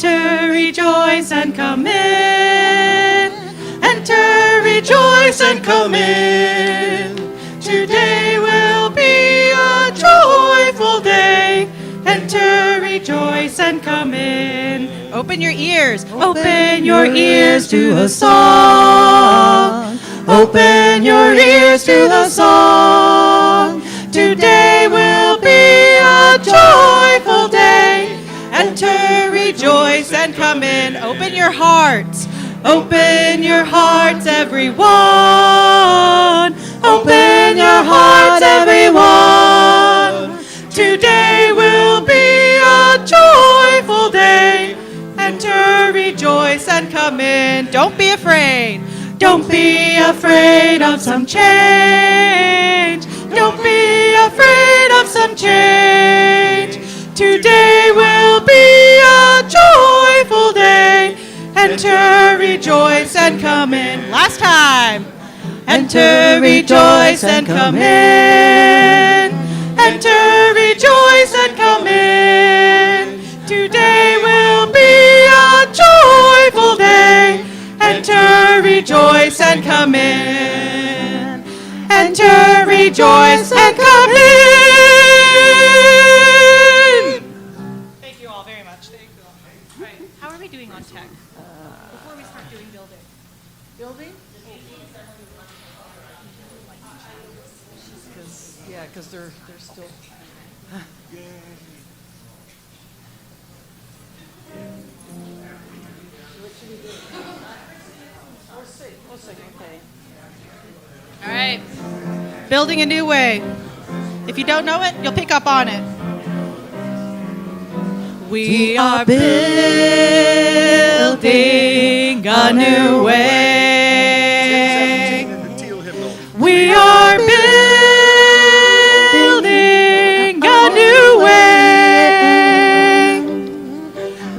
Enter, rejoice, and come in. Enter, rejoice, and come in. Today will be a joyful day. Enter, rejoice, and come in. Open your ears. Open your ears to the song. Open your ears to the song. Today will be a joyful day. Enter, rejoice, and come in. Open your hearts. Open your hearts, everyone. Open your hearts, everyone. Today will be a joyful day. Enter, rejoice, and come in. Don't be afraid. Don't be afraid of some change. Don't be afraid of some change. Today will be a joyful day. Enter, rejoice, and come in. Last time. Enter, rejoice, and come in. Enter, rejoice, and come in. Today will be a joyful day. Enter, rejoice, and come in. Enter, rejoice, and come in. Thank you all very much. Thank you all. All right, how are we doing on tech? Before we start doing building. Building? Yeah, because they're still. We'll see. Okay. All right. Building a new way. If you don't know it, you'll pick up on it. We are building a new way. We are building a new way.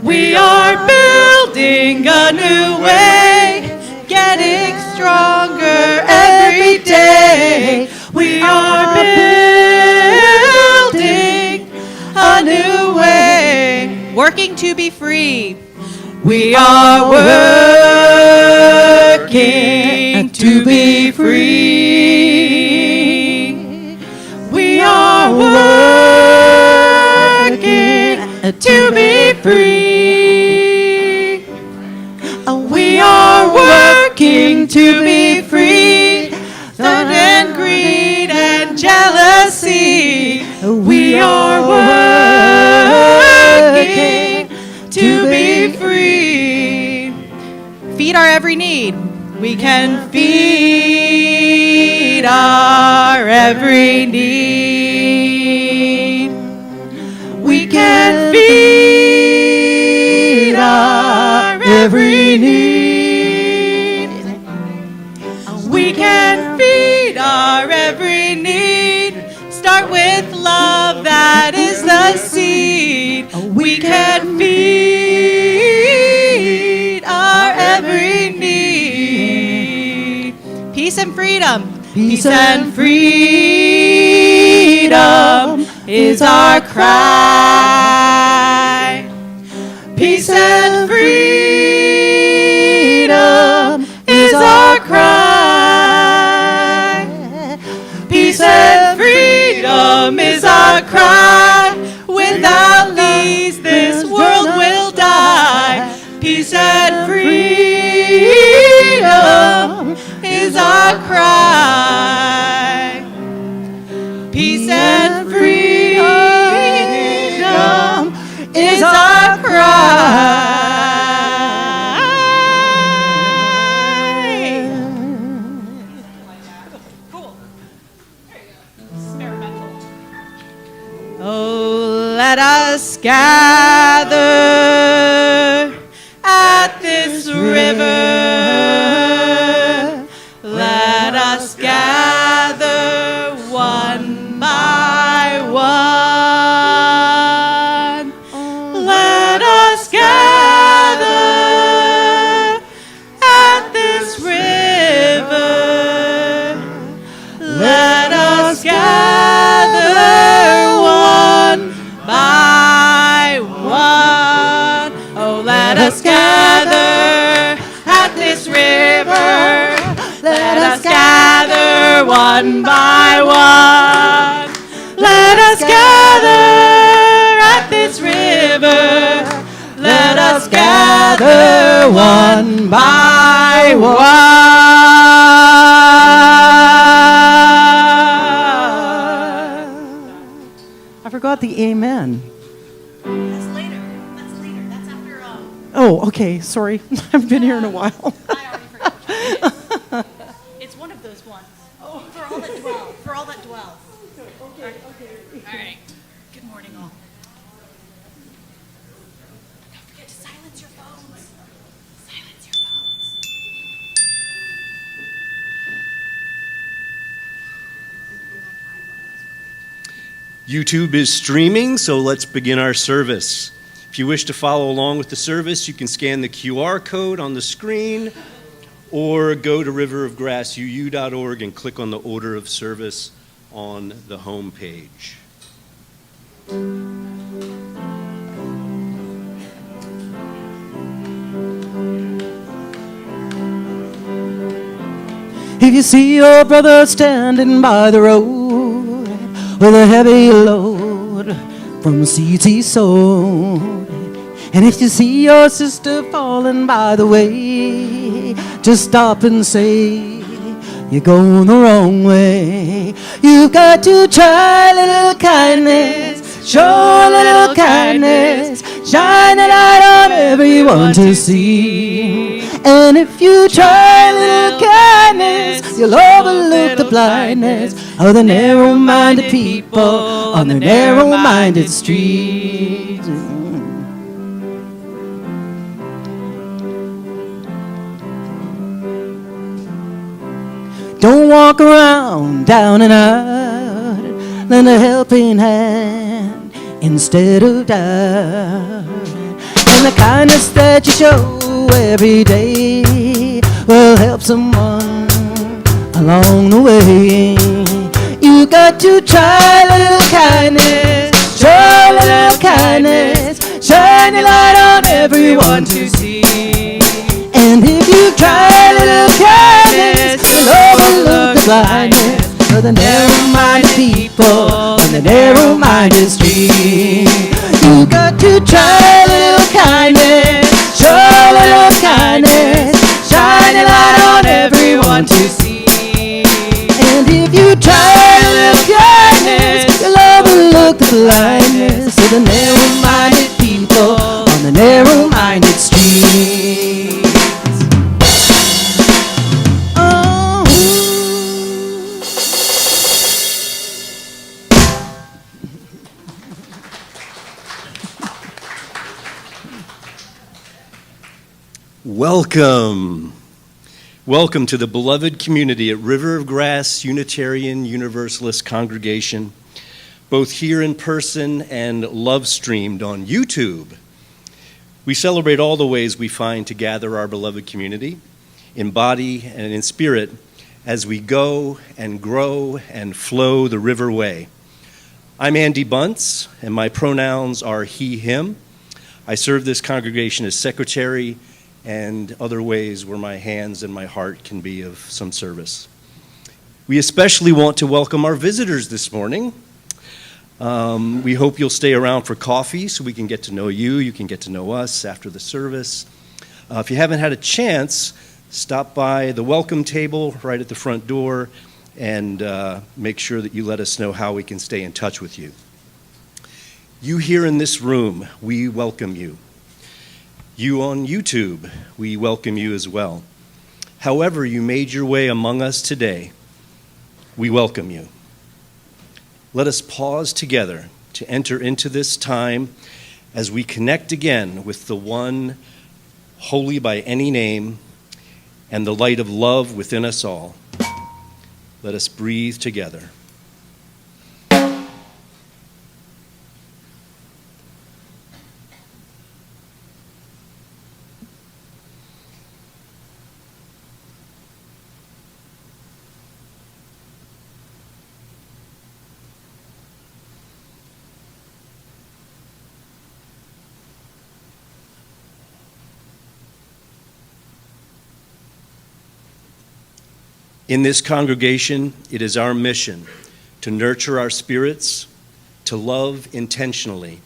We are building a new way. Getting stronger every day. We are building a new way. Working to be free. We are working to be free. We are working to be free. We are working to be free. Thirst and greed and jealousy. We are working to be free. Feed our every need. We can feed our every need. We can feed our every need. We can feed our every need. Start with love, that is the seed. We can feed our every need. Peace and freedom. Peace and freedom is our cry. Peace and freedom is our cry. Peace and freedom is our cry. Without these, this world will die. Peace and freedom is our cry. Peace and freedom is our cry. Cool. Experimental. Oh, let us gather at this river. Let us gather one by one. Let us gather at this river. Let us gather one by one. Let us gather at this river. Let us gather one by one. Let us gather at this river. Let us gather one by one. I forgot the amen. That's later. That's after. Oh, okay. Sorry. I've been here in a while. I already forgot what it is. It's one of those ones. Oh. For all that dwell. For all that dwells. Okay. All right. Good morning, all. Don't forget to silence your phones. Silence your phones. YouTube is streaming, so let's begin our service. If you wish to follow along with the service, you can scan the QR code on the screen or go to riverofgrassuu.org and click on the order of service on the home page. If you see your brother standing by the road with a heavy load from seeds he sowed, and if you see your sister falling by the way, just stop and say, you're going the wrong way. You've got to try a little kindness, show a little kindness, shine a light on everyone to see. And if you try a little kindness, you'll overlook the blindness of the narrow-minded people on the narrow-minded streets. Don't walk around down and out, lend a helping hand instead of doubt. And the kindness that you show every day will help someone along the way. You got to try a little kindness, show a little kindness, shine your light on everyone to see. And if you try a little kindness, you'll overlook the blindness of the narrow-minded people on the narrow-minded street. You got to try a little kindness, show a little kindness, shine a light on everyone to see. And if you try a little kindness, you'll overlook the blindness of the narrow-minded people on the narrow-minded street. Welcome. Welcome to the beloved community at River of Grass Unitarian Universalist Congregation, both here in person and love streamed on YouTube. We celebrate all the ways we find to gather our beloved community in body and in spirit as we go and grow and flow the river way. I'm Andy Bunce, and my pronouns are he, him. I serve this congregation as secretary and other ways where my hands and my heart can be of some service. We especially want to welcome our visitors this morning. We hope you'll stay around for coffee so we can get to know you. You can get to know us after the service. If you haven't had a chance, stop by the welcome table right at the front door and make sure that you let us know how we can stay in touch with you. You here in this room, we welcome you. You on YouTube, we welcome you as well. However you made your way among us today, we welcome you. Let us pause together to enter into this time as we connect again with the one holy by any name and the light of love within us all. Let us breathe together. In this congregation, it is our mission to nurture our spirits, to love intentionally,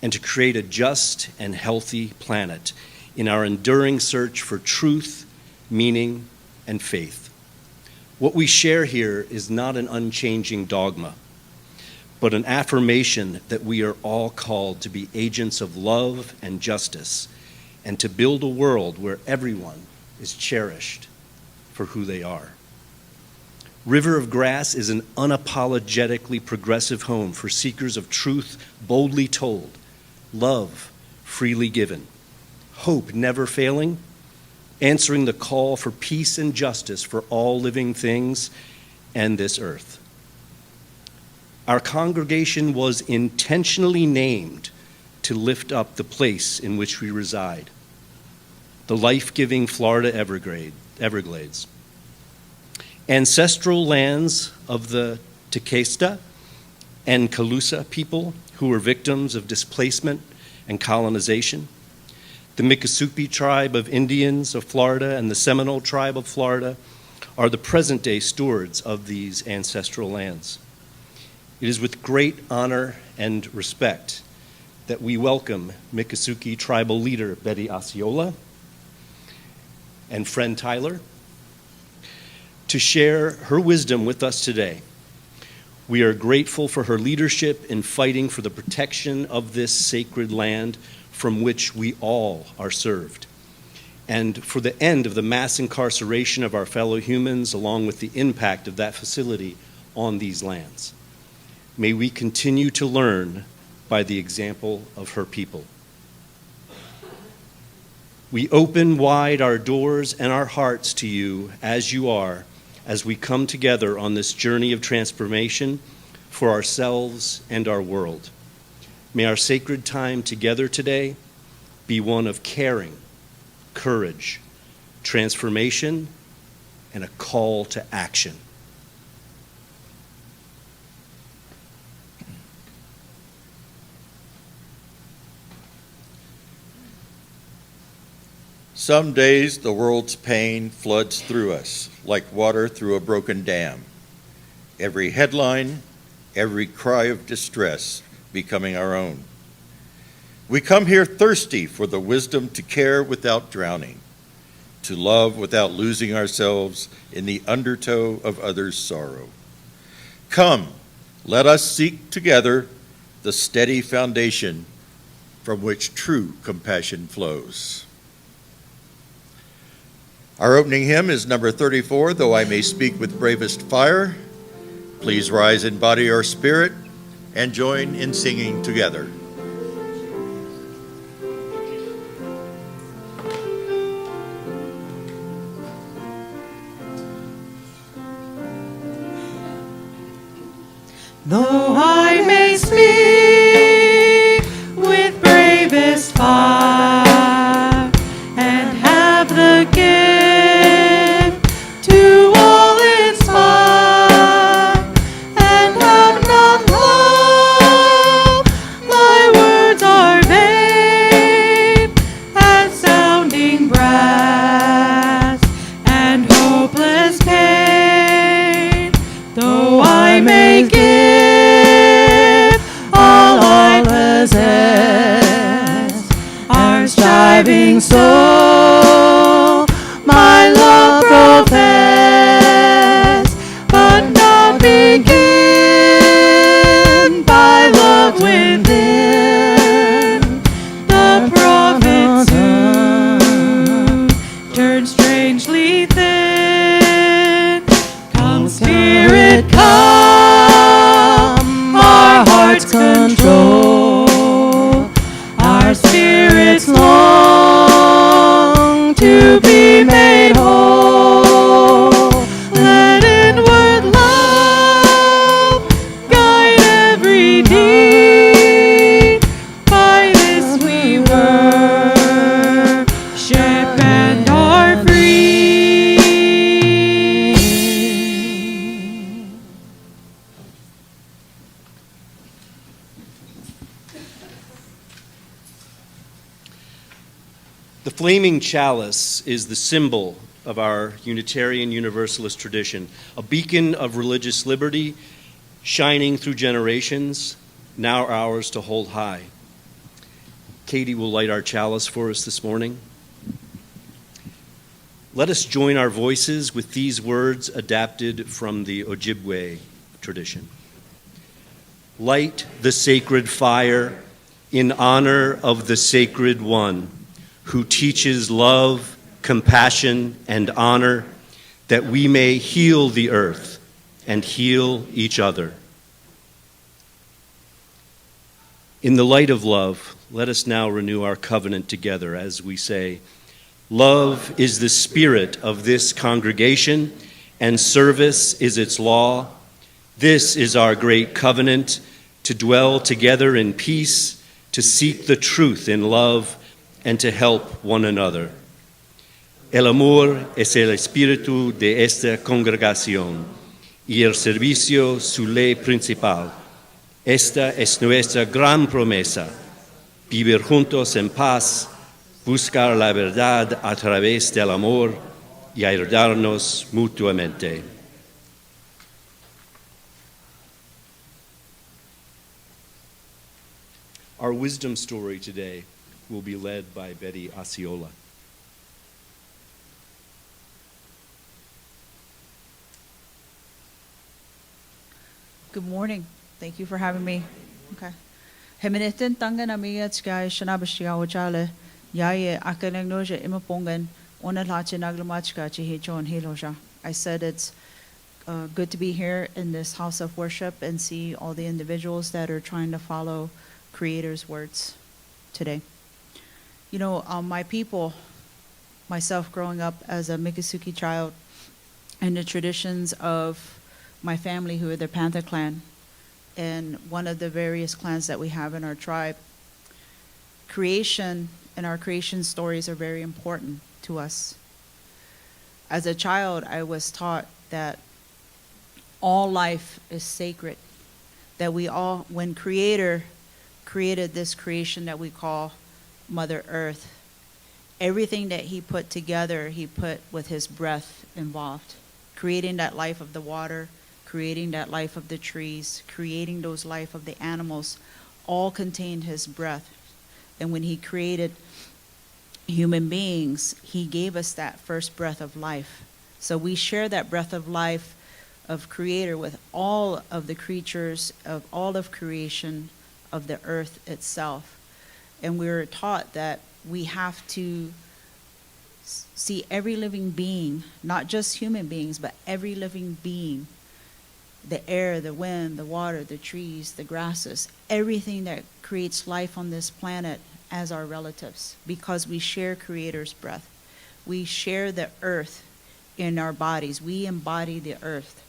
and to create a just and healthy planet in our enduring search for truth, meaning, and faith. What we share here is not an unchanging dogma, but an affirmation that we are all called to be agents of love and justice, and to build a world where everyone is cherished for who they are. River of Grass is an unapologetically progressive home for seekers of truth boldly told, love freely given, hope never failing, answering the call for peace and justice for all living things and this earth. Our congregation was intentionally named to lift up the place in which we reside, the life-giving Florida Everglades. Ancestral lands of the Tequesta and Calusa people who were victims of displacement and colonization, the Miccosukee tribe of Indians of Florida and the Seminole tribe of Florida are the present-day stewards of these ancestral lands. It is with great honor and respect that we welcome Miccosukee tribal leader Betty Osceola and friend Tyler to share her wisdom with us today. We are grateful for her leadership in fighting for the protection of this sacred land from which we all are served, and for the end of the mass incarceration of our fellow humans, along with the impact of that facility on these lands. May we continue to learn by the example of her people. We open wide our doors and our hearts to you as you are, as we come together on this journey of transformation for ourselves and our world. May our sacred time together today be one of caring, courage, transformation, and a call to action. Some days the world's pain floods through us like water through a broken dam. Every headline, every cry of distress becoming our own. We come here thirsty for the wisdom to care without drowning, to love without losing ourselves in the undertow of others' sorrow. Come, let us seek together the steady foundation from which true compassion flows. Our opening hymn is number 34, Though I May Speak with Bravest Fire. Please rise in body or spirit and join in singing together. Though I may speak with bravest fire and have the gift to all inspire and have not love, my words are vain as sounding brass and hopeless pain. Though I may give all I possess, our striving soul, my love profess, but not begin by love within. The prophet soon turns strangely thin. Come, Spirit, come, our hearts control. Our spirits long to be made whole. Let inward love guide every deed. By this we worship and are free. The flaming chalice is the symbol of our Unitarian Universalist tradition, a beacon of religious liberty shining through generations, now ours to hold high. Katie will light our chalice for us this morning. Let us join our voices with these words adapted from the Ojibwe tradition. Light the sacred fire in honor of the Sacred One, who teaches love, compassion, and honor, that we may heal the earth and heal each other. In the light of love, let us now renew our covenant together as we say, love is the spirit of this congregation, and service is its law. This is our great covenant, to dwell together in peace, to seek the truth in love, and to help one another. El amor es el espíritu de esta congregación, y el servicio su ley principal. Esta es nuestra gran promesa, vivir juntos en paz, buscar la verdad a través del amor y ayudarnos mutuamente. Our wisdom story today will be led by Betty Osceola. Good morning. Thank you for having me. Okay. Hemineten tangan amiga tskai shanabashia wajale yaye akanagnoja imapongan onalache naglamachka chihechon hiloja. I said it's good to be here in this house of worship and see all the individuals that are trying to follow Creator's words today. You know, my people, myself growing up as a Miccosukee child, and the traditions of my family who are the Panther clan, and one of the various clans that we have in our tribe, creation and our creation stories are very important to us. As a child, I was taught that all life is sacred, that we all, when Creator created this creation that we call Mother Earth, everything that he put together, he put with his breath involved, creating that life of the water, creating that life of the trees, creating those life of the animals, all contained his breath. And when he created human beings, he gave us that first breath of life. So we share that breath of life of Creator with all of the creatures, of all of creation, of the earth itself. And we were taught that we have to see every living being, not just human beings, but every living being, the air, the wind, the water, the trees, the grasses, everything that creates life on this planet as our relatives, because we share Creator's breath. We share the earth in our bodies. We embody the earth.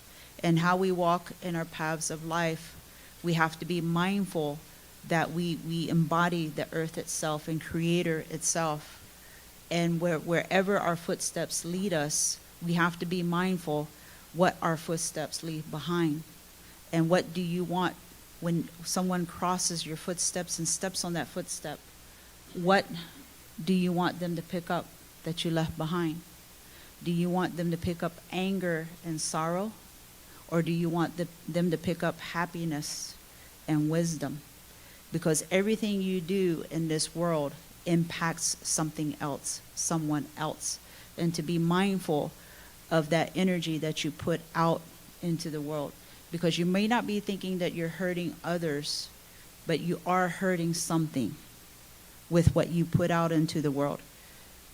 And how we walk in our paths of life, we have to be mindful that we embody the earth itself and Creator itself. And wherever our footsteps lead us, we have to be mindful what our footsteps leave behind. And what do you want when someone crosses your footsteps and steps on that footstep? What do you want them to pick up that you left behind? Do you want them to pick up anger and sorrow? Or do you want them to pick up happiness and wisdom? Because everything you do in this world impacts something else, someone else. And to be mindful of that energy that you put out into the world. Because you may not be thinking that you're hurting others, but you are hurting something with what you put out into the world.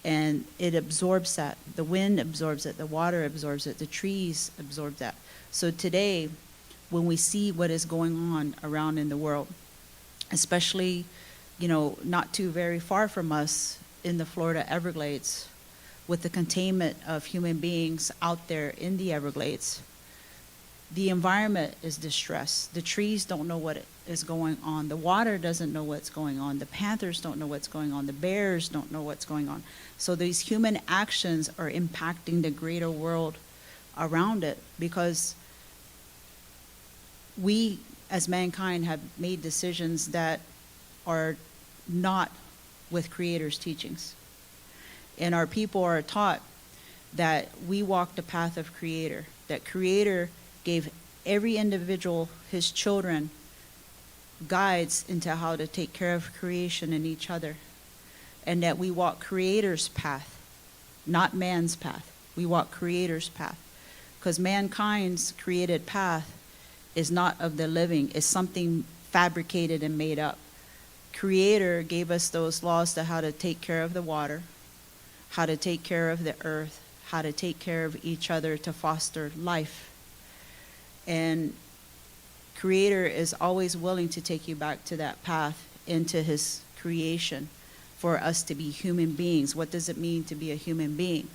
And it absorbs that. The wind absorbs it, the water absorbs it, the trees absorb that. So today, when we see what is going on around in the world, especially, you know, not too very far from us in the Florida Everglades, with the containment of human beings out there in the Everglades, the environment is distressed. The trees don't know what is going on. The water doesn't know what's going on. The panthers don't know what's going on. The bears don't know what's going on. So these human actions are impacting the greater world around it, because we as mankind have made decisions that are not with Creator's teachings. And our people are taught that we walk the path of Creator, that Creator gave every individual, his children, guides into how to take care of creation and each other, and that we walk Creator's path, not man's path. We walk Creator's path, because mankind's created path is not of the living, it's something fabricated and made up. Creator gave us those laws to how to take care of the water, how to take care of the earth, how to take care of each other to foster life. And Creator is always willing to take you back to that path, into his creation, for us to be human beings. What does it mean to be a human being?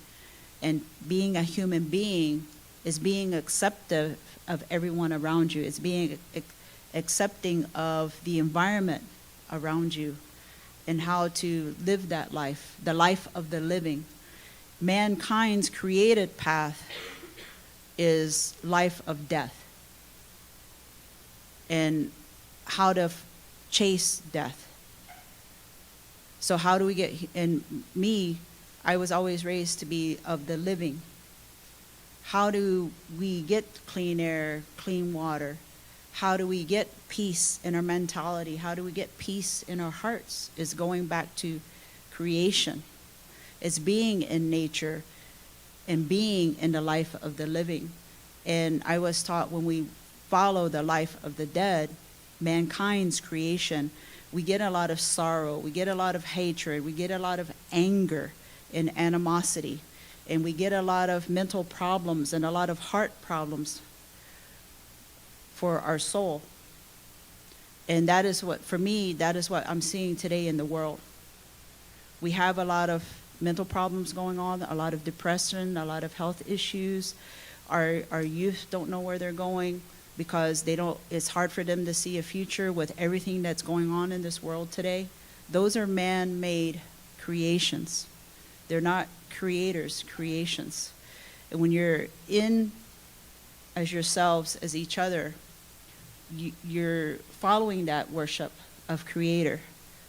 And being a human being is being accepting of everyone around you. It's being accepting of the environment around you and how to live that life, the life of the living. Mankind's created path is life of death, and how to chase death. So how do we get, and me, I was always raised to be of the living. How do we get clean air, clean water? How do we get peace in our mentality? How do we get peace in our hearts? Is going back to creation. It's being in nature and being in the life of the living. And I was taught, when we follow the life of the dead, mankind's creation, we get a lot of sorrow, we get a lot of hatred, we get a lot of anger and animosity, and we get a lot of mental problems and a lot of heart problems for our soul. And that is what, for me, that is what I'm seeing today in the world. We have a lot of mental problems going on, a lot of depression, a lot of health issues. Our youth don't know where they're going because it's hard for them to see a future with everything that's going on in this world today. Those are man-made creations. They're not Creator's creations. And when you're in as yourselves, as each other, you're following that worship of Creator,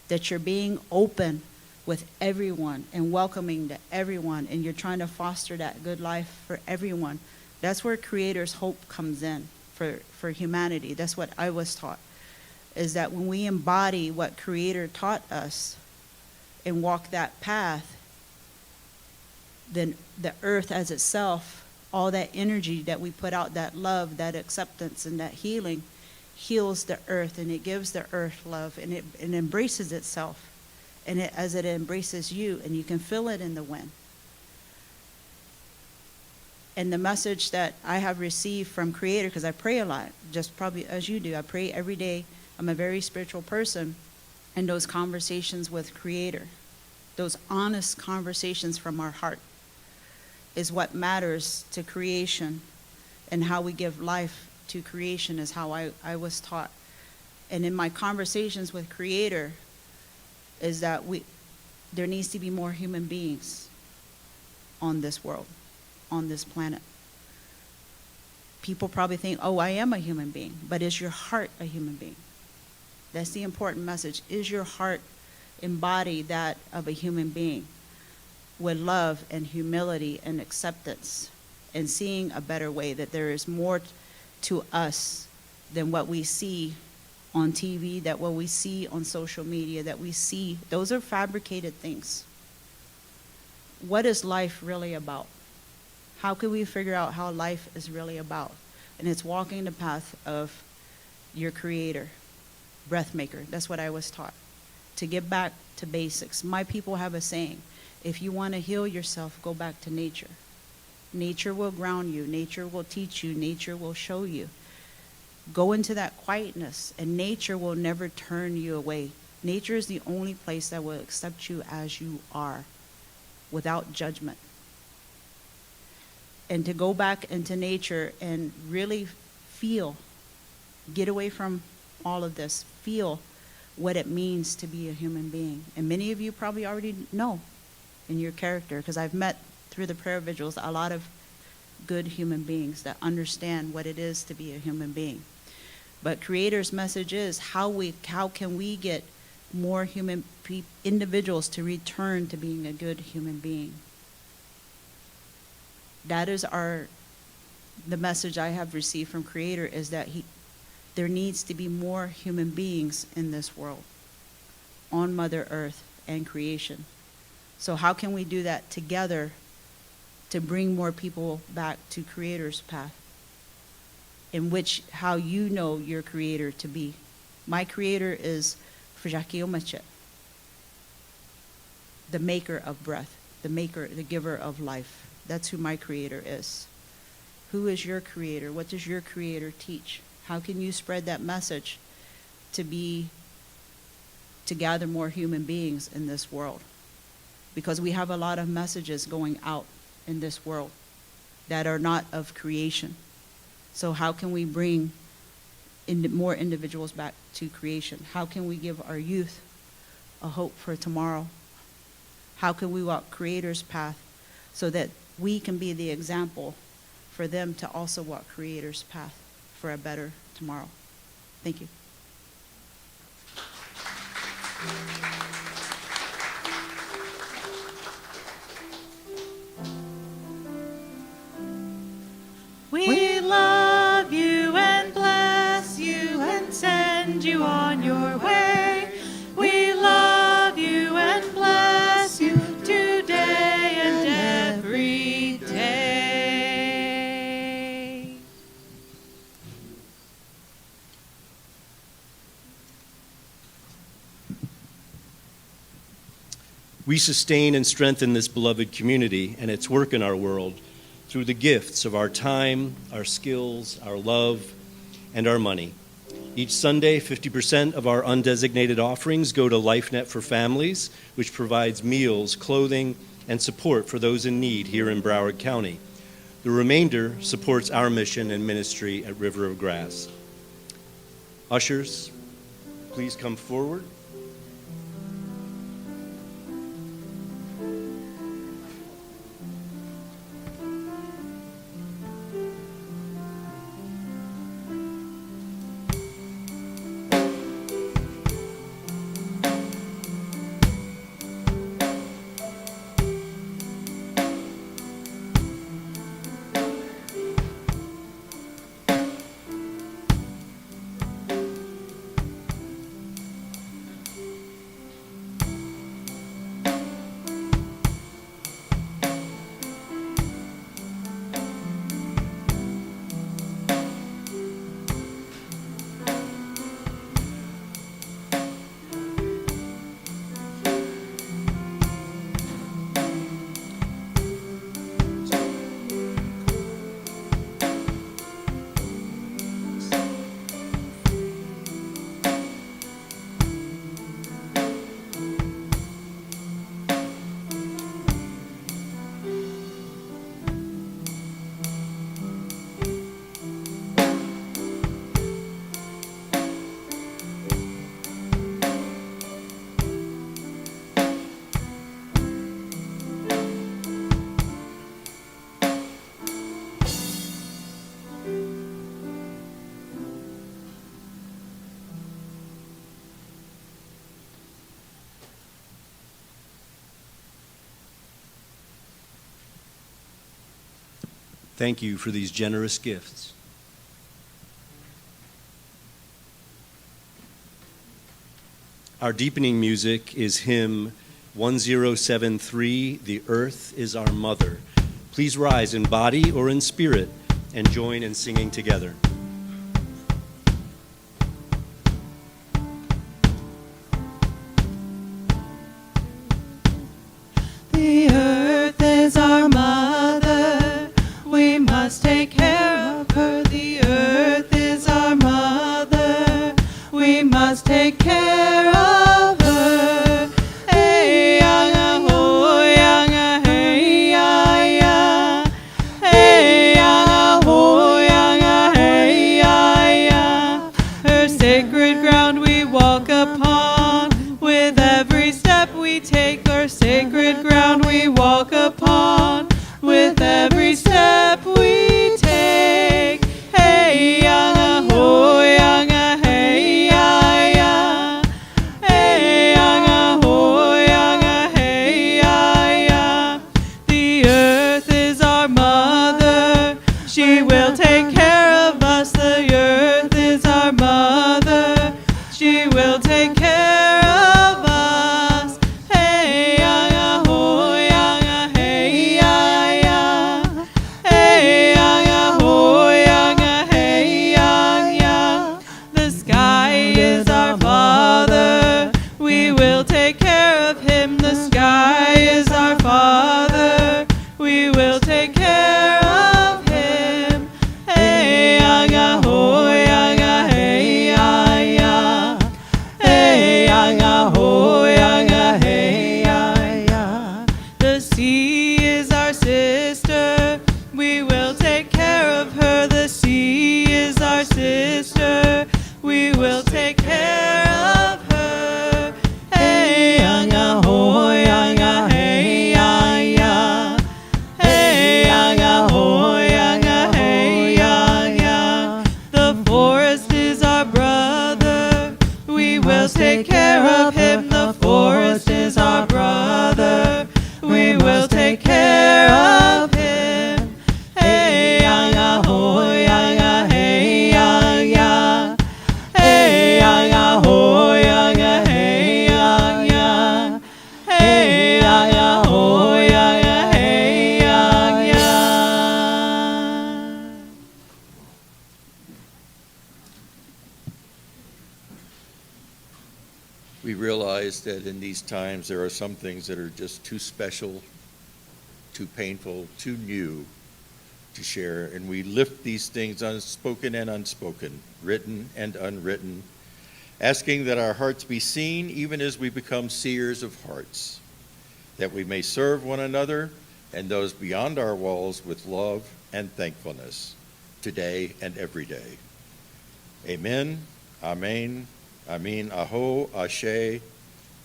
that you're being open with everyone and welcoming to everyone, and you're trying to foster that good life for everyone. That's where Creator's hope comes in for humanity. That's what I was taught, is that when we embody what Creator taught us and walk that path, then the earth as itself, all that energy that we put out, that love, that acceptance, and that healing, heals the earth, and it gives the earth love, and it embraces itself, and as it embraces you, and you can feel it in the wind. And the message that I have received from Creator, because I pray a lot, just probably as you do, I pray every day. I'm a very spiritual person, and those conversations with Creator, those honest conversations from our heart, is what matters to creation, and how we give life to creation is how I was taught. And in my conversations with Creator is that there needs to be more human beings on this world, on this planet. People probably think, oh, I am a human being, but is your heart a human being? That's the important message. Is your heart embody that of a human being, with love and humility and acceptance, and seeing a better way, that there is more to us than what we see on TV, that what we see on social media, that we see, those are fabricated things. What is life really about? How can we figure out how life is really about? And it's walking the path of your Creator, breath maker. That's what I was taught, to get back to basics. My people have a saying, if you want to heal yourself, go back to nature. Nature will ground you. Nature will teach you. Nature will show you. Go into that quietness, and nature will never turn you away. Nature is the only place that will accept you as you are, without judgment. And to go back into nature and really feel, get away from all of this, feel what it means to be a human being. And many of you probably already know in your character, because I've met through the prayer vigils a lot of good human beings that understand what it is to be a human being. But Creator's message is how can we get more individuals to return to being a good human being? That is the message I have received from Creator, is that there needs to be more human beings in this world, on Mother Earth and creation. So how can we do that together to bring more people back to Creator's path? In which, how you know your Creator to be. My Creator is Fujaki the maker of breath, the giver of life. That's who my Creator is. Who is your Creator? What does your Creator teach? How can you spread that message to gather more human beings in this world? Because we have a lot of messages going out in this world that are not of creation. So how can we bring more individuals back to creation? How can we give our youth a hope for tomorrow? How can we walk Creator's path so that we can be the example for them to also walk Creator's path for a better tomorrow? Thank you. We love you and bless you and send you on your way. We love you and bless you today and every day. We sustain and strengthen this beloved community and its work in our world through the gifts of our time, our skills, our love, and our money. Each Sunday, 50% of our undesignated offerings go to LifeNet for Families, which provides meals, clothing, and support for those in need here in Broward County. The remainder supports our mission and ministry at River of Grass. Ushers, please come forward. Thank you for these generous gifts. Our deepening music is hymn 1073, The Earth is Our Mother. Please rise in body or in spirit and join in singing together. The earth is our mother, we must take care of her. The earth is our mother, we must take care of her. Hey, yanga, ho, yanga, hey, ya, ya. Hey, yanga, ho, yanga, hey, ya, ya. Her sacred ground we walk upon, with every step we take. Her sacred ground we walk upon, with every step we take. Hey, yanga, ho, yanga, hey, ya, ya. Hey, yanga, ho, yanga, hey, ya, ya. The earth is our mother. sky is our Father, we will take care of him. Hey, yaga, ho, yaga, hey, ya, ya. Hey, yaga, ho, yaga, hey, ya, ya. The sea is our sister, we will take care of her. The sea is our sister, we will take care of her. Hey, yaga, ho, yaga, hey, ya, ya. Hey, yaga, ho, yaga, hey, ya, ya. The forest is our brother, we will take care of him. The forest is our brother, we will take care of him. Hey, yaga, ho, yaga, hey, ya, ya. Hey, yaga, ho, yaga, hey, ya, ya. Hey, yaga, ho, yaga, hey, ya, ya. We realize that in these times there are some things that are just too special, too painful, too new to share, and we lift these things unspoken and unspoken, written and unwritten, asking that our hearts be seen even as we become seers of hearts, that we may serve one another and those beyond our walls with love and thankfulness, today and every day. Amen, amen, amin, aho, ashe,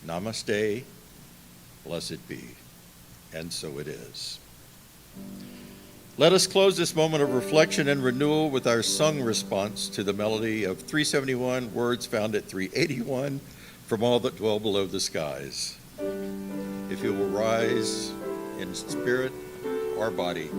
namaste, blessed be. And so it is. Let us close this moment of reflection and renewal with our sung response to the melody of 371, words found at 381, from all that dwell below the skies. If you will rise in spirit or body.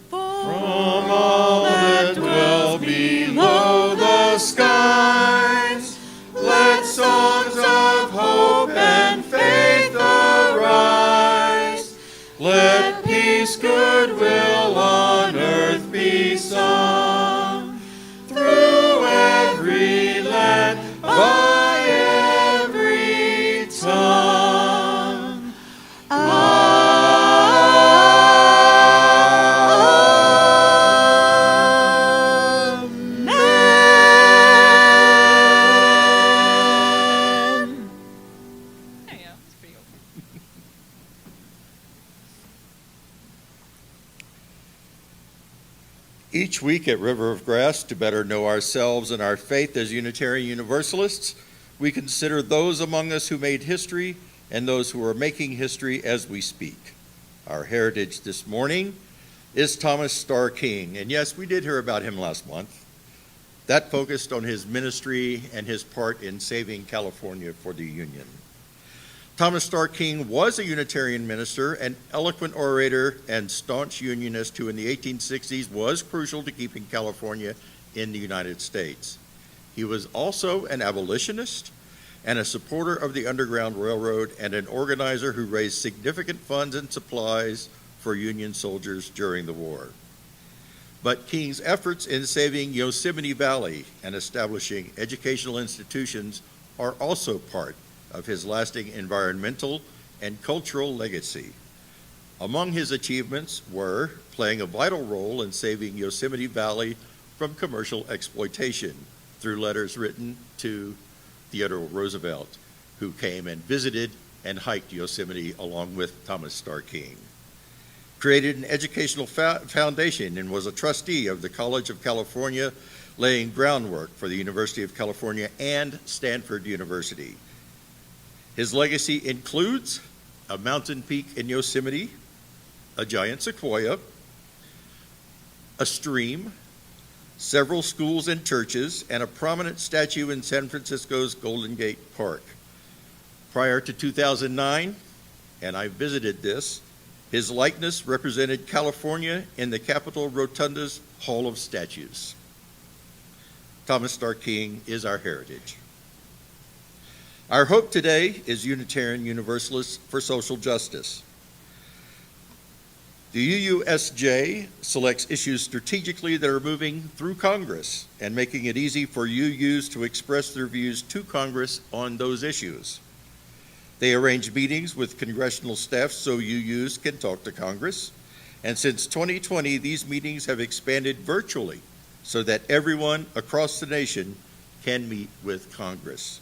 From all that dwell below the skies, let songs of hope and faith arise. Let peace, goodwill on earth be sung, through every land, by every tongue. Amen. There you go. It's pretty open. Each week at River of Grass, to better know ourselves and our faith as Unitarian Universalists, we consider those among us who made history and those who are making history as we speak. Our heritage this morning is Thomas Starr King, and yes, we did hear about him last month. That focused on his ministry and his part in saving California for the Union. Thomas Starr King was a Unitarian minister, an eloquent orator, and staunch Unionist who in the 1860s was crucial to keeping California in the United States. He was also an abolitionist and a supporter of the Underground Railroad and an organizer who raised significant funds and supplies for Union soldiers during the war. But King's efforts in saving Yosemite Valley and establishing educational institutions are also part of his lasting environmental and cultural legacy. Among his achievements were playing a vital role in saving Yosemite Valley from commercial exploitation through letters written to Theodore Roosevelt, who came and visited and hiked Yosemite along with Thomas Starr King. Created an educational foundation and was a trustee of the College of California, laying groundwork for the University of California and Stanford University. His legacy includes a mountain peak in Yosemite, a giant sequoia, a stream, several schools and churches, and a prominent statue in San Francisco's Golden Gate Park. Prior to 2009, and I visited this, his likeness represented California in the Capitol Rotunda's Hall of Statues. Thomas Starr King is our heritage. Our hope today is Unitarian Universalists for social justice. The UUSJ selects issues strategically that are moving through Congress and making it easy for UUs to express their views to Congress on those issues. They arrange meetings with congressional staff so UUs can talk to Congress. And since 2020, these meetings have expanded virtually so that everyone across the nation can meet with Congress.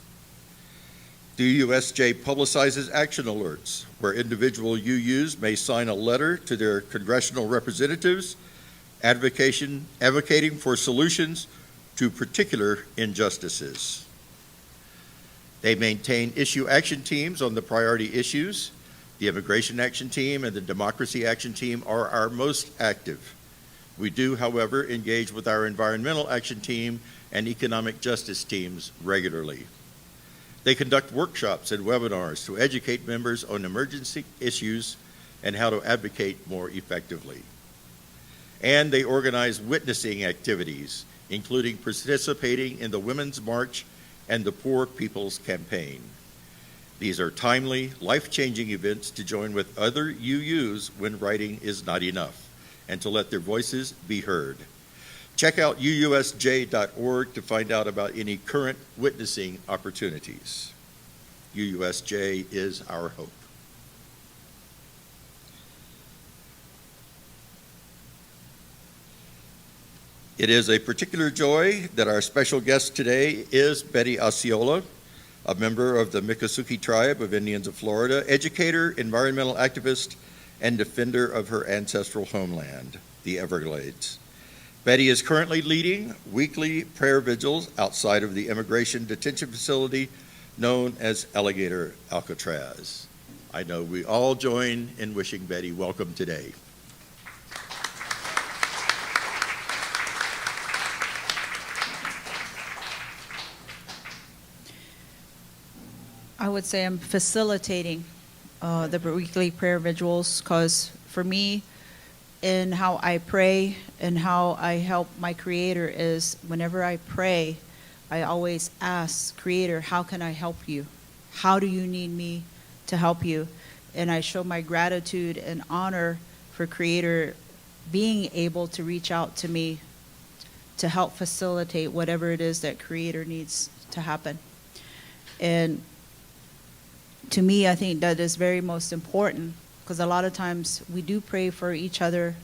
The USJ publicizes action alerts where individual UUs may sign a letter to their congressional representatives advocating for solutions to particular injustices. They maintain issue action teams on the priority issues. The Immigration Action Team and the Democracy Action Team are our most active. We do, however, engage with our Environmental Action Team and Economic Justice teams regularly. They conduct workshops and webinars to educate members on emergency issues and how to advocate more effectively. And they organize witnessing activities, including participating in the Women's March and the Poor People's Campaign. These are timely, life-changing events to join with other UUs when writing is not enough, and to let their voices be heard. Check out uusj.org to find out about any current witnessing opportunities. UUSJ is our hope. It is a particular joy that our special guest today is Betty Osceola, a member of the Miccosukee tribe of Indians of Florida, educator, environmental activist, and defender of her ancestral homeland, the Everglades. Betty is currently leading weekly prayer vigils outside of the immigration detention facility known as Alligator Alcatraz. I know we all join in wishing Betty welcome today. I would say I'm facilitating the weekly prayer vigils because for me, in how I pray and how I help my Creator is whenever I pray, I always ask, Creator, how can I help you? How do you need me to help you? And I show my gratitude and honor for Creator being able to reach out to me to help facilitate whatever it is that Creator needs to happen. And to me, I think that is very most important because a lot of times we do pray for each other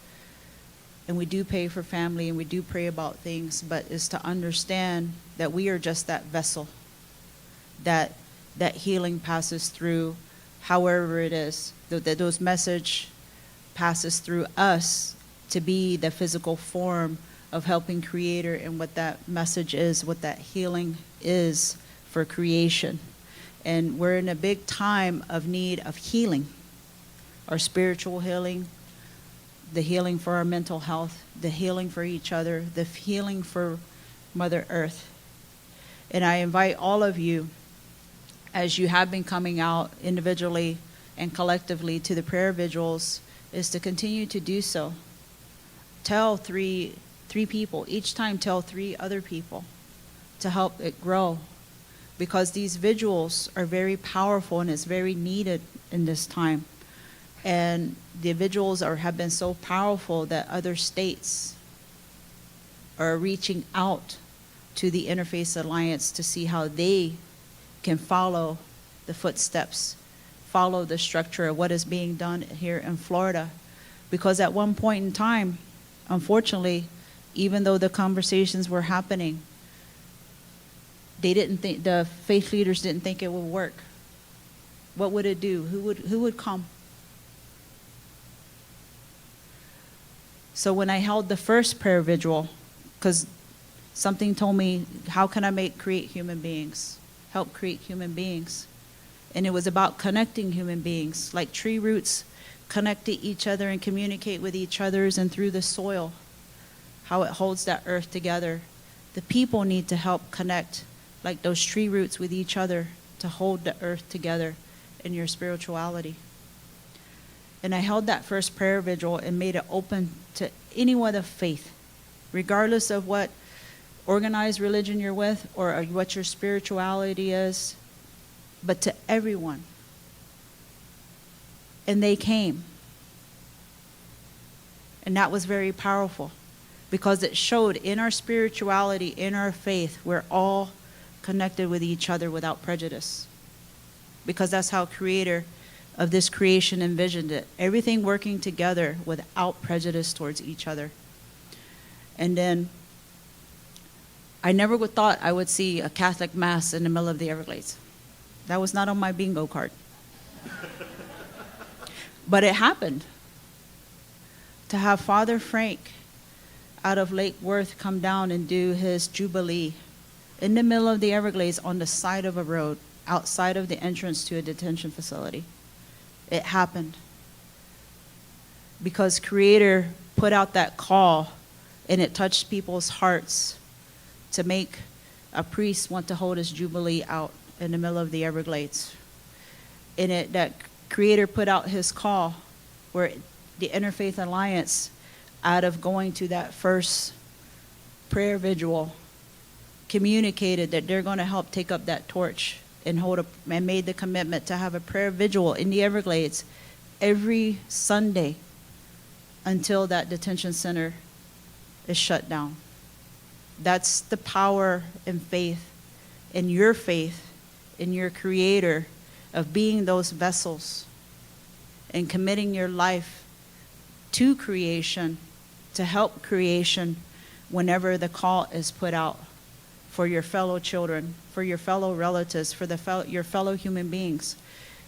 and we do pray for family and we do pray about things, but it's to understand that we are just that vessel, that healing passes through however it is, that those message passes through us to be the physical form of helping Creator and what that message is, what that healing is for creation. And we're in a big time of need of healing, our spiritual healing, the healing for our mental health, the healing for each other, the healing for Mother Earth. And I invite all of you, as you have been coming out individually and collectively to the prayer vigils, is to continue to do so. Tell three people, each time tell 3 other people to help it grow. Because these vigils are very powerful and it's very needed in this time. And the vigils have been so powerful that other states are reaching out to the Interfaith Alliance to see how they can follow the footsteps, follow the structure of what is being done here in Florida. Because at one point in time, unfortunately, even though the conversations were happening, they didn't think, the faith leaders didn't think it would work. What would it do? Who would come? So when I held the first prayer vigil, because something told me, how can I create human beings? Help create human beings. And it was about connecting human beings, like tree roots connect to each other and communicate with each other and through the soil, how it holds that earth together. The people need to help connect like those tree roots with each other to hold the earth together in your spirituality. And I held that first prayer vigil and made it open to anyone of faith, regardless of what organized religion you're with or what your spirituality is, but to everyone. And they came. And that was very powerful because it showed in our spirituality, in our faith, we're all connected with each other without prejudice. because that's how creator of this creation envisioned it. Everything working together without prejudice towards each other. And then I never would thought I would see a Catholic mass in the middle of the Everglades. That was not on my bingo card. But it happened. To have Father Frank out of Lake Worth come down and do his Jubilee in the middle of the Everglades on the side of a road outside of the entrance to a detention facility. It happened. Because Creator put out that call and it touched people's hearts to make a priest want to hold his Jubilee out in the middle of the Everglades. And that Creator put out his call where the Interfaith Alliance, out of going to that first prayer vigil, communicated that they're going to help take up that torch and and made the commitment to have a prayer vigil in the Everglades every Sunday until that detention center is shut down. That's the power and faith in your Creator of being those vessels and committing your life to creation, to help creation whenever the call is put out for your fellow children, for your fellow relatives, for your fellow human beings.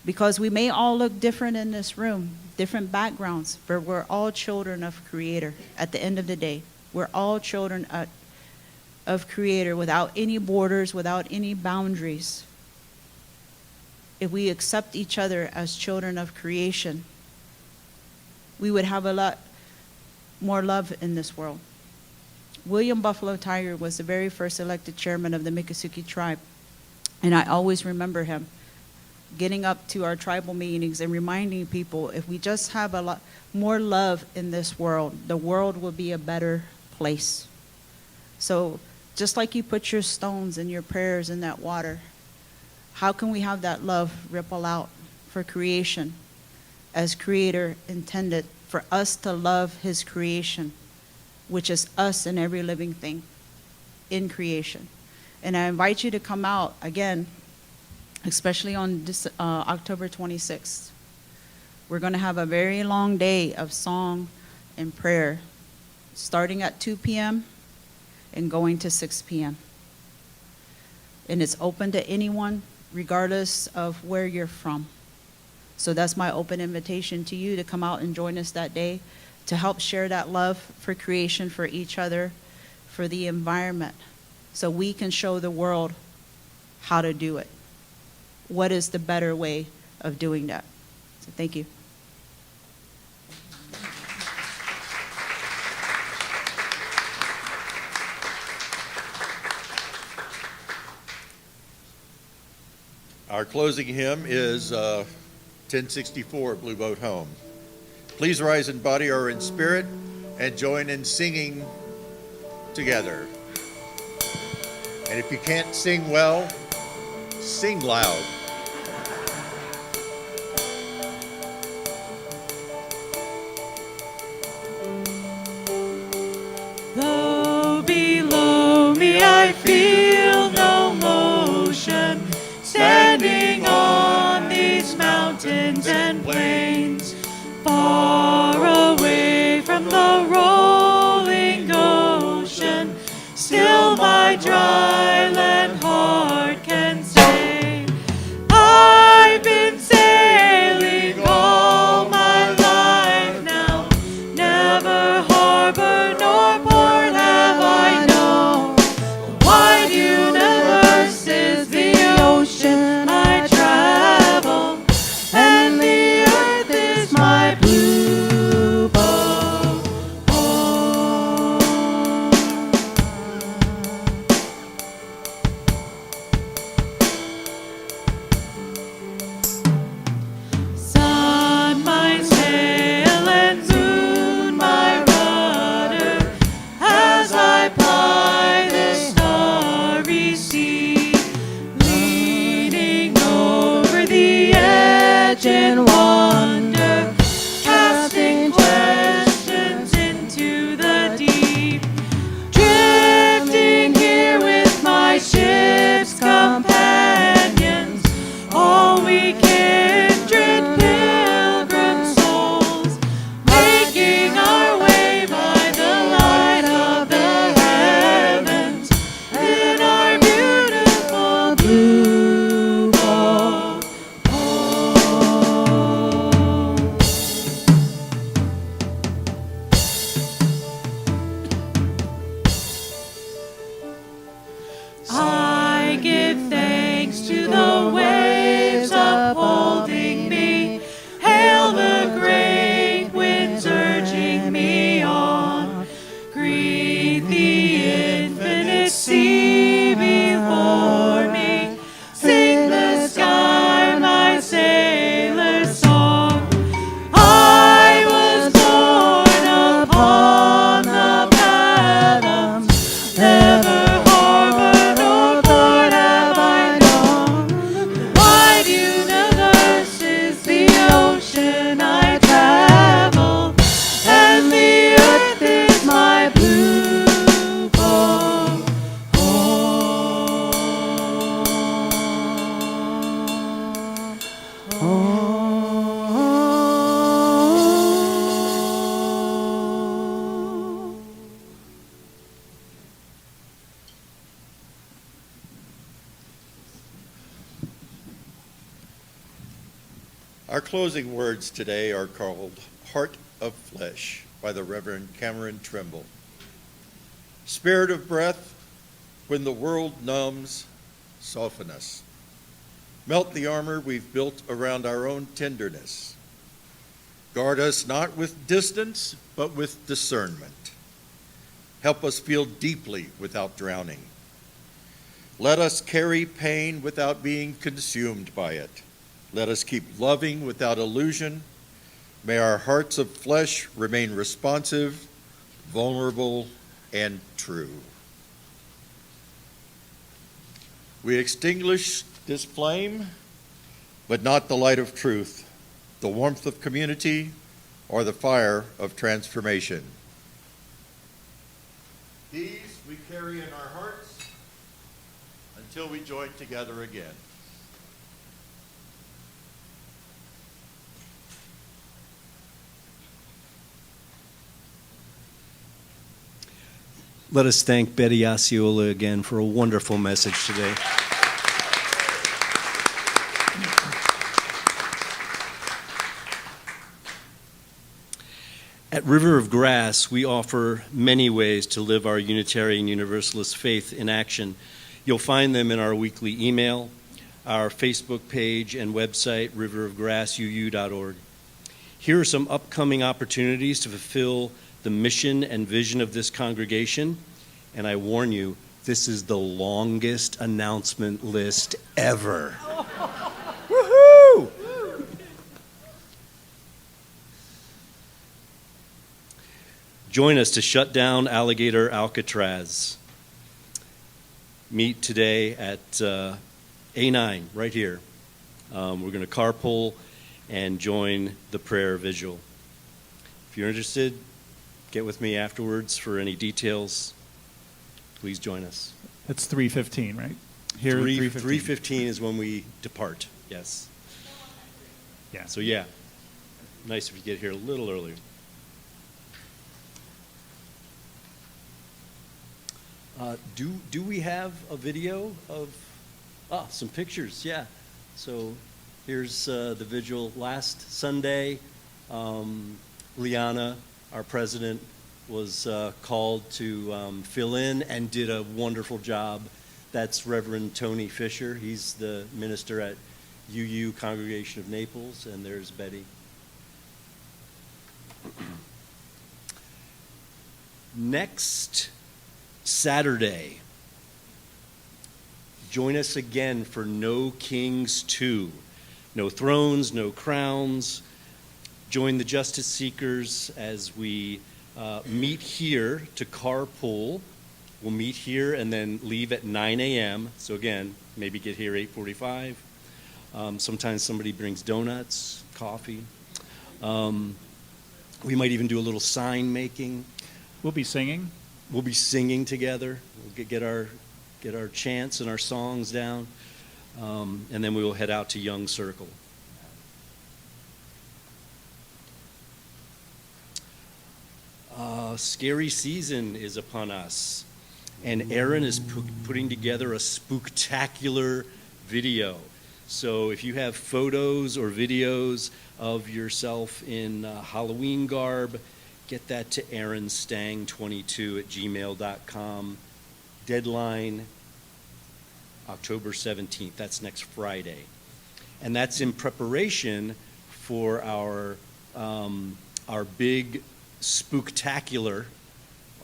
Because we may all look different in this room, different backgrounds, but we're all children of Creator at the end of the day. We're all children of Creator without any borders, without any boundaries. If we accept each other as children of creation, we would have a lot more love in this world. William Buffalo Tiger was the very first elected chairman of the Miccosukee tribe, and I always remember him getting up to our tribal meetings and reminding people, if we just have a lot more love in this world, the world will be a better place. So just like you put your stones and your prayers in that water, how can we have that love ripple out for creation as Creator intended for us to love His creation, which is us and every living thing in creation. And I invite you to come out again, especially on this, October 26th. We're going to have a very long day of song and prayer, starting at 2 p.m. and going to 6 p.m. And it's open to anyone, regardless of where you're from. So that's my open invitation to you to come out and join us that day to help share that love for creation, for each other, for the environment, so we can show the world how to do it. What is the better way of doing that? So thank you. Our closing hymn is 1064, Blue Boat Home. Please rise in body or in spirit and join in singing together. And if you can't sing well, sing loud. Though below me I feel no motion, standing on these mountains and plains, far away from the rolling ocean, still my dry land heart can say, I've been sailing all my life now, never harbor nor port have I known. The wide universe is the ocean I travel, and the earth is my blue boat home. Sun my sail and moon my rudder, as I ply the starry sea, leaning over the edge in wonder, casting questions into the deep, drifting here with my ship's companions, all we Our closing words today are called Heart of Flesh by the Reverend Cameron Trimble. Spirit of breath, when the world numbs, soften us. Melt the armor we've built around our own tenderness. Guard us not with distance, but with discernment. Help us feel deeply without drowning. Let us carry pain without being consumed by it. Let us keep loving without illusion. May our hearts of flesh remain responsive, vulnerable, and true. We extinguish this flame, but not the light of truth, the warmth of community, or the fire of transformation. These we carry in our hearts until we join together again. Let us thank Betty Osceola again for a wonderful message today. At River of Grass, we offer many ways to live our Unitarian Universalist faith in action. You'll find them in our weekly email, our Facebook page, and website, riverofgrassuu.org. Here are some upcoming opportunities to fulfill the mission and vision of this congregation, and I warn you, this is the longest announcement list ever. Woohoo! Join us to shut down Alligator Alcatraz. Meet today at A9, right here. We're going to carpool and join the prayer vigil. If you're interested, get with me afterwards for any details. Please join us. That's 3:15, right? Here, 3:15 is when we depart, yes. Yeah. So yeah, nice if you get here a little earlier. Do we have a video of, some pictures, yeah. So here's the vigil last Sunday. Liana, our president, was called to fill in and did a wonderful job. That's Reverend Tony Fisher. He's the minister at UU Congregation of Naples, and there's Betty. Next Saturday, join us again for No Kings 2. No thrones, no crowns. Join the justice seekers as we meet here to carpool. We'll meet here and then leave at 9 a.m. So again, maybe get here 8:45. Sometimes somebody brings donuts, coffee. We might even do a little sign making. We'll be singing. We'll be singing together. We'll get our chants and our songs down, and then we will head out to Young Circle. Scary season is upon us, and Aaron is putting together a spooktacular video. So if you have photos or videos of yourself in Halloween garb, get that to aaronstang22@gmail.com. Deadline October 17th. That's next Friday. And that's in preparation for our big spooktacular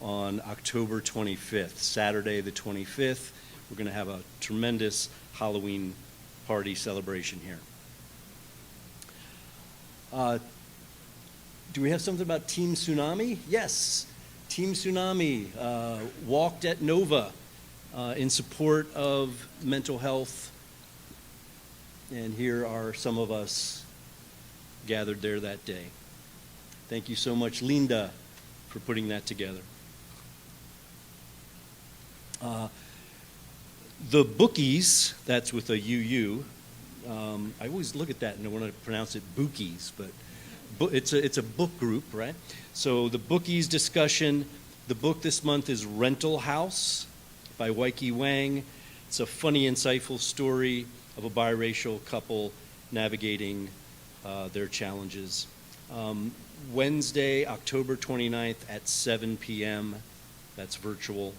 on October 25th, Saturday the 25th. We're going to have a tremendous Halloween party celebration here. Do we have something about Team Tsunami? Yes. Team Tsunami walked at Nova in support of mental health. And here are some of us gathered there that day. Thank you so much, Linda, for putting that together. The Bookies, that's with a UU. I always look at that and I want to pronounce it Bookies, but it's a book group, right? So the Bookies discussion, the book this month is Rental House by Waiki Wang. It's a funny, insightful story of a biracial couple navigating their challenges. Wednesday, October 29th at 7 p.m. That's virtual.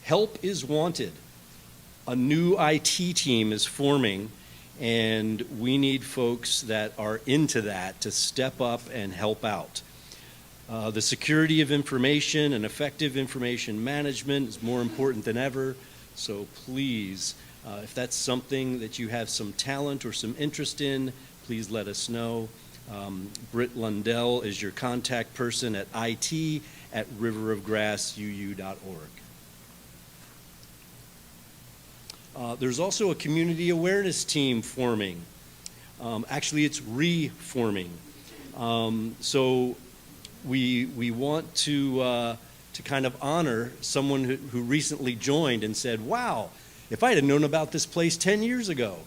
Help is wanted. A new IT team is forming, and we need folks that are into that to step up and help out. The security of information and effective information management is more important than ever, so please, if that's something that you have some talent or some interest in, please let us know. Britt Lundell is your contact person at it@riverofgrassuu.org. There's also a community awareness team forming. Actually, it's reforming. So we want to kind of honor someone who recently joined and said, wow, if I had known about this place 10 years ago.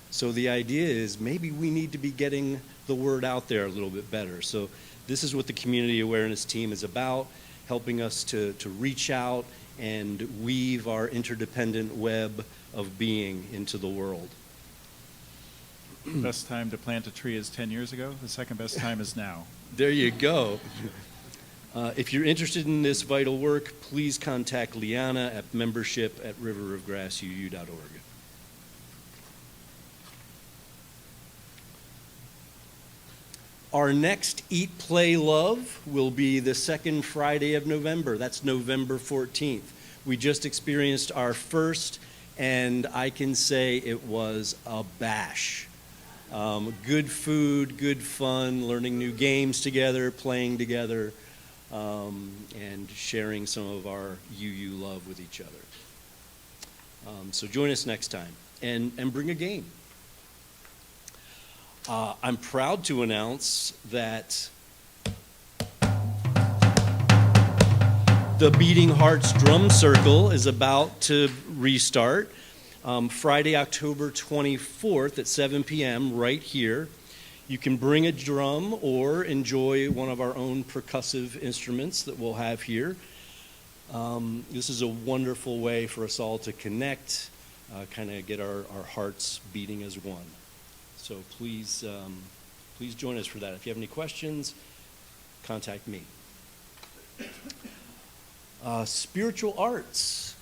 So the idea is maybe we need to be getting the word out there a little bit better. So this is what the community awareness team is about, helping us to reach out and weave our interdependent web of being into the world. Best time to plant a tree is 10 years ago. The second best time is now. There you go. If you're interested in this vital work, please contact Liana at membership@riverofgrassuu.org. Our next Eat, Play, Love will be the second Friday of November. That's November 14th. We just experienced our first, and I can say it was a bash. Good food, good fun, learning new games together, playing together, and sharing some of our UU love with each other. So join us next time, and bring a game. I'm proud to announce that the Beating Hearts Drum Circle is about to restart. Friday, October 24th at 7 p.m. right here. You can bring a drum or enjoy one of our own percussive instruments that we'll have here. This is a wonderful way for us all to connect, kind of get our hearts beating as one. So please join us for that. If you have any questions, contact me. Spiritual arts.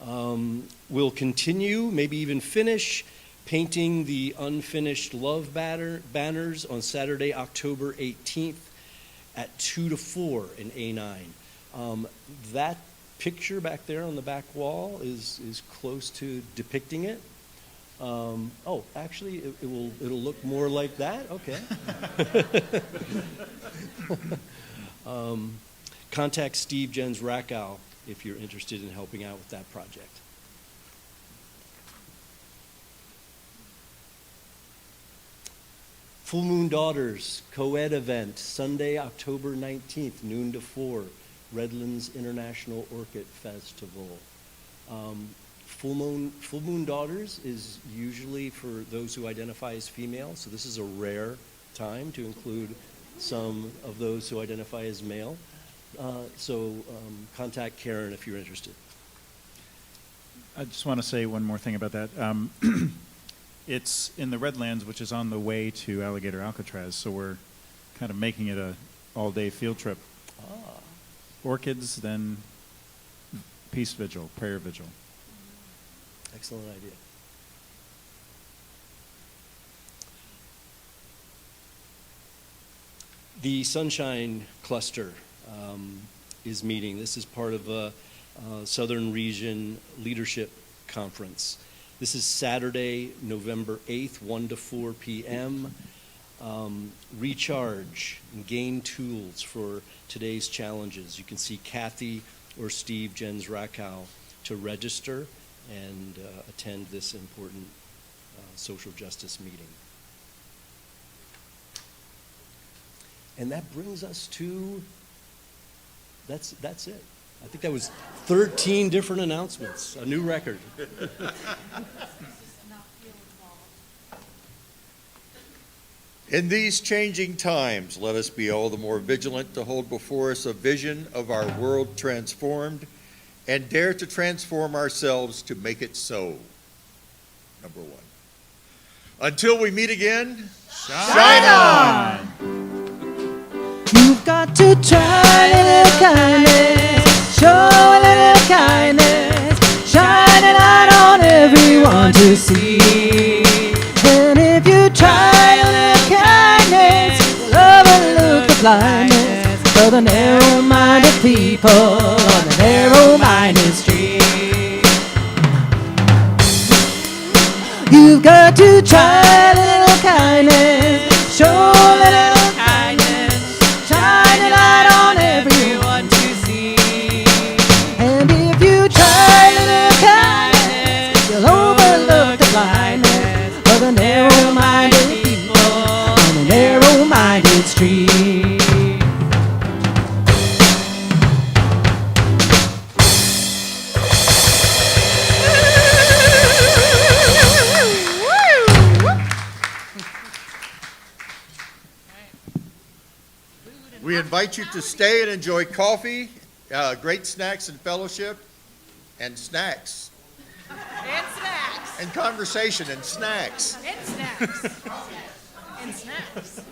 We'll continue, maybe even finish, painting the unfinished love banners on Saturday, October 18th at 2 to 4 in A9. That picture back there on the back wall is close to depicting it. Oh, actually, it'll look more like that? Okay. Contact Steve Jens Rakow if you're interested in helping out with that project. Full Moon Daughters co-ed event, Sunday, October 19th, noon to 4, Redlands International Orchid Festival. Full Moon Daughters is usually for those who identify as female, so this is a rare time to include some of those who identify as male. So contact Karen if you're interested. I just want to say one more thing about that. It's in the Redlands, which is on the way to Alligator Alcatraz, so we're kind of making it a all-day field trip. Orchids, then peace vigil, prayer vigil. Excellent idea. The Sunshine Cluster is meeting. This is part of a Southern Region Leadership Conference. This is Saturday, November 8th, 1 to 4 p.m. Recharge and gain tools for today's challenges. You can see Kathy or Steve Jens Rakow to register and attend this important social justice meeting. And that brings us to, that's it. I think that was 13 different announcements, a new record. In these changing times, let us be all the more vigilant to hold before us a vision of our world transformed and dare to transform ourselves to make it so. Number one. Until we meet again, shine on! You've got to try a little kindness, show a little kindness, shine a light on everyone to see. And if you try a little kindness, love will look the blindness for the narrow-minded people on the narrow-minded street. You've got to try a little kindness, show a little kindness, shine a light on everyone to see. And if you try a little kindness, you'll overlook the blindness of the narrow-minded people on the narrow-minded street. We invite you to stay and enjoy coffee, great snacks and fellowship, and snacks, And snacks. and conversation and snacks. And snacks. And snacks.